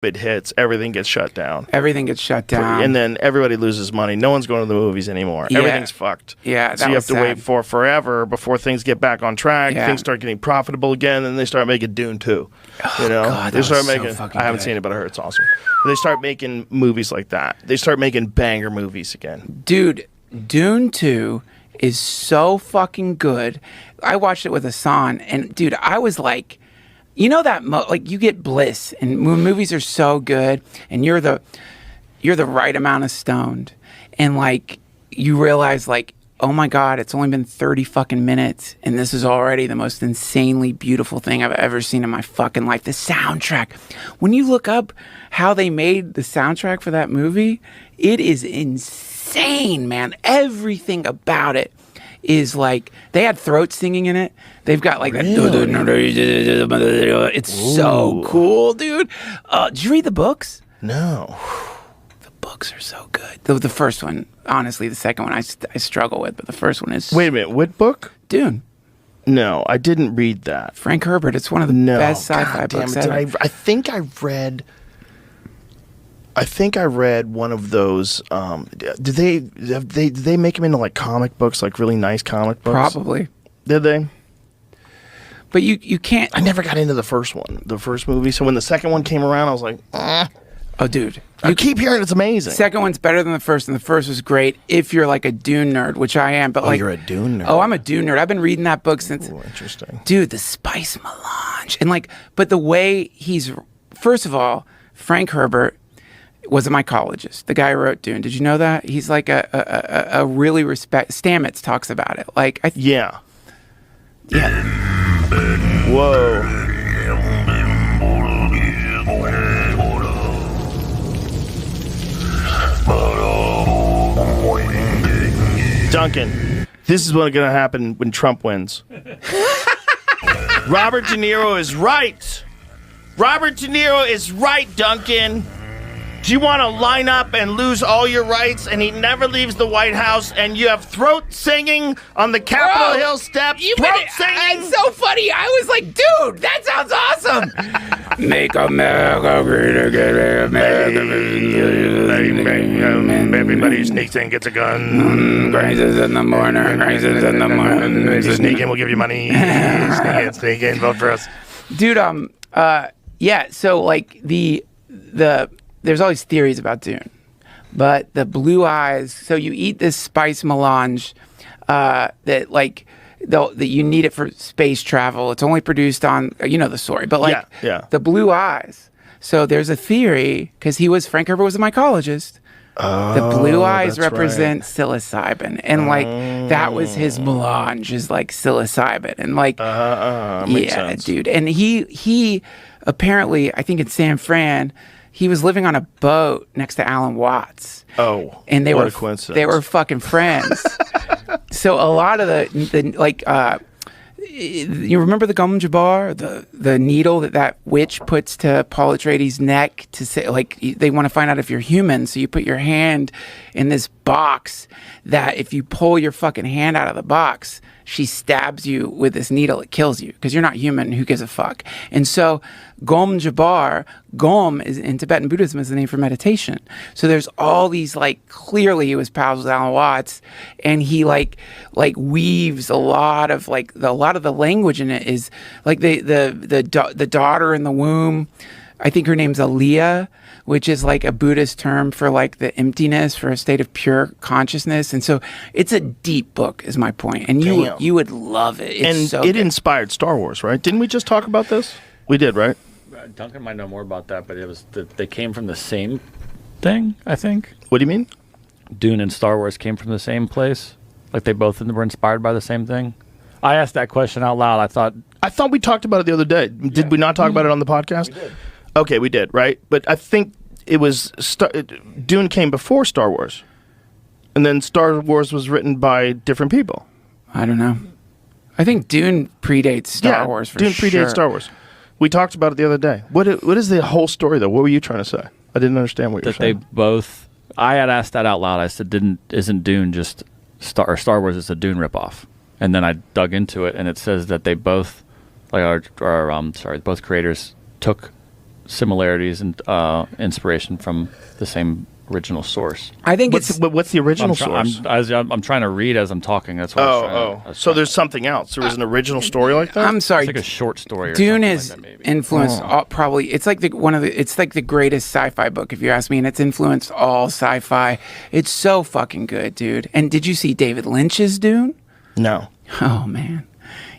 it hits, everything gets shut down. Everything gets shut down. And then everybody loses money. No one's going to the movies anymore. Yeah. Everything's fucked. Yeah, so you have to wait for forever before things get back on track. Yeah. Things start getting profitable again, and they start making Dune 2. Oh, God, they start was so making. fucking I haven't good. seen it, but I heard it's awesome. But they start making movies like that. They start making banger movies again. Dude, Dune 2 is so fucking good. I watched it with Hassan, and dude, I was like, you know that like you get bliss, and when movies are so good, and you're the right amount of stoned, and like you realize like, oh my God, it's only been 30 fucking minutes, and this is already the most insanely beautiful thing I've ever seen in my fucking life. The soundtrack, when you look up how they made the soundtrack for that movie, it is insane, man. Everything about it is like, they had throat singing in it. They've got like really? that. It's so cool, dude. Did you read the books? No. The books are so good. The first one, honestly, the second one I struggle with, but the first one is... Wait a minute, what book? Dune. No, I didn't read that. Frank Herbert. It's one of the best sci-fi books ever. I think I read one of those. Did they make them into like comic books, like really nice comic books? Probably. Did they? But you can't... I never got into the first one, the first movie. So when the second one came around, I was like, Oh, dude. I keep hearing it's amazing. Second one's better than the first, and the first was great if you're like a Dune nerd, which I am. But like, you're a Dune nerd. Oh, I'm a Dune nerd. I've been reading that book since... Ooh, interesting. Dude, the spice melange. And like, but the way he's... First of all, Frank Herbert was a mycologist. The guy who wrote Dune. Did you know that? He's like a really Stamets talks about it. Like, yeah. Yeah. Whoa. Duncan, this is what's going to happen when Trump wins. Robert De Niro is right. Robert De Niro is right, Duncan. Do you want to line up and lose all your rights and he never leaves the White House and you have throat singing on the Capitol Hill steps? Throat singing? It's so funny. I was like, dude, that sounds awesome. Make America great again. Everybody sneaks in, gets a gun. Grazes in the morning. Grazes in the morning. You sneak in, we'll give you money. Sneak in, vote for us. Dude, yeah, so like there's all these theories about Dune, but the blue eyes, so you eat this spice melange that like that you need it for space travel. It's only produced on, you know the story, but like the blue eyes. So there's a theory, because Frank Herbert was a mycologist. The blue eyes represent psilocybin, and like that was his melange, is like psilocybin, and like makes sense. dude. And he apparently, I think in San Fran, he was living on a boat next to Alan Watts. Oh, and they what were a coincidence. They were fucking friends. So a lot of the like you remember the Gom Jabbar, the needle that witch puts to Paul Atreides' neck to say, like, they want to find out if you're human, so you put your hand in this box that if you pull your fucking hand out of the box, she stabs you with this needle. It kills you because you're not human. Who gives a fuck? And so Gom Jabbar, Gom is in Tibetan Buddhism is the name for meditation. So there's all these, like, clearly he was pals with Alan Watts, and he like weaves a lot of the language in it is like the daughter in the womb. I think her name's Aliyah, which is like a Buddhist term for like the emptiness, for a state of pure consciousness. And so it's a deep book, is my point. And you would love it. It's so it good. inspired Star Wars, right? Didn't we just talk about this? We did, right? Duncan might know more about that, but it was they came from the same thing, I think. What do you mean? Dune and Star Wars came from the same place. Like they both were inspired by the same thing. I asked that question out loud. I thought we talked about it the other day. Did we not talk about it on the podcast? We did. Okay, we did, right? But I think it was Dune came before Star Wars, and then Star Wars was written by different people. I don't know. I think Dune predates Star Wars for Dune sure. predates Star Wars. We talked about it the other day. What is the whole story, though? What were you trying to say? I didn't understand what you were saying. They both... I had asked that out loud. I said, isn't Dune just... Star Wars is a Dune ripoff. And then I dug into it, and it says that they both... both creators took similarities and inspiration from the same original source. I think What's the original source? I'm trying to read as I'm talking. That's why. So there's something else. There was an original story like that. I'm sorry. It's like a short story. Or Dune something has like that, maybe. influenced probably. It's like it's like the greatest sci-fi book, if you ask me, and it's influenced all sci-fi. It's so fucking good, dude. And did you see David Lynch's Dune? No. Oh man,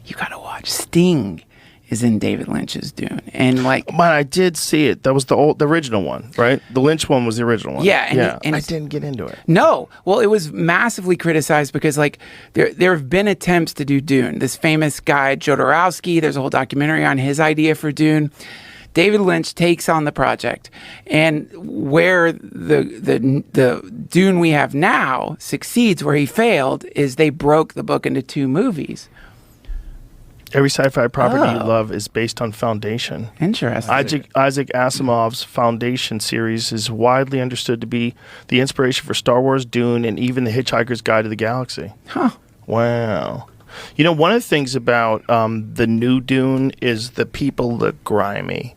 you gotta watch. Sting is in David Lynch's Dune, and like, But I did see it. That was the original one, right? The Lynch one was the original one. Yeah, and I didn't get into it. no, well, it was massively criticized because like there have been attempts to do Dune. This famous guy Jodorowsky, there's a whole documentary on his idea for Dune. David Lynch takes on the project, and where the Dune we have now succeeds, where he failed, is they broke the book into 2 movies. Every sci-fi property you love is based on Foundation. Interesting. Isaac Asimov's Foundation series is widely understood to be the inspiration for Star Wars, Dune, and even The Hitchhiker's Guide to the Galaxy. Huh. Wow. You know, one of the things about the new Dune is the people look grimy.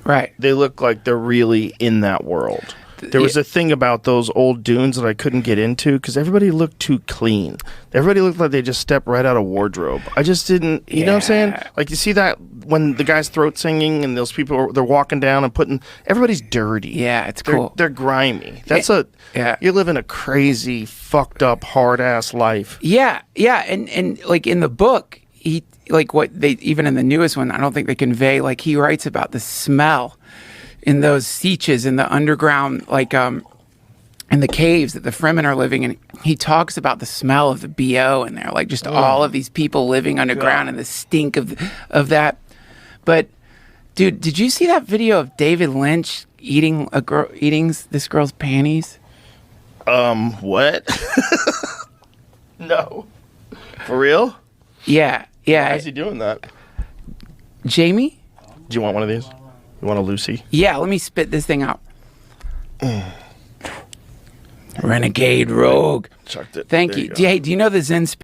Right. They look like they're really in that world. There was a thing about those old Dunes that I couldn't get into because everybody looked too clean. Everybody looked like they just stepped right out of wardrobe. I just didn't, you know what I'm saying? Like, you see that when the guy's throat singing and those people, they're walking down and putting, everybody's dirty. Yeah, it's cool. They're grimy. That's you're living a crazy, fucked up, hard-ass life. Yeah, and like in the book, he, like what they, even in the newest one, I don't think they convey, like he writes about the smell in those sieges in the underground, like in the caves that the Fremen are living in. He talks about the smell of the BO in there, like just all of these people living underground and the stink of that. But dude, did you see that video of David Lynch eating this girl's panties? What? No. For real? Yeah. Why is he doing that? Jamie? Do you want one of these? You want a Lucy? Yeah, let me spit this thing out. Renegade Rogue. Chucked it. Thank There you. go. Do you know the Zen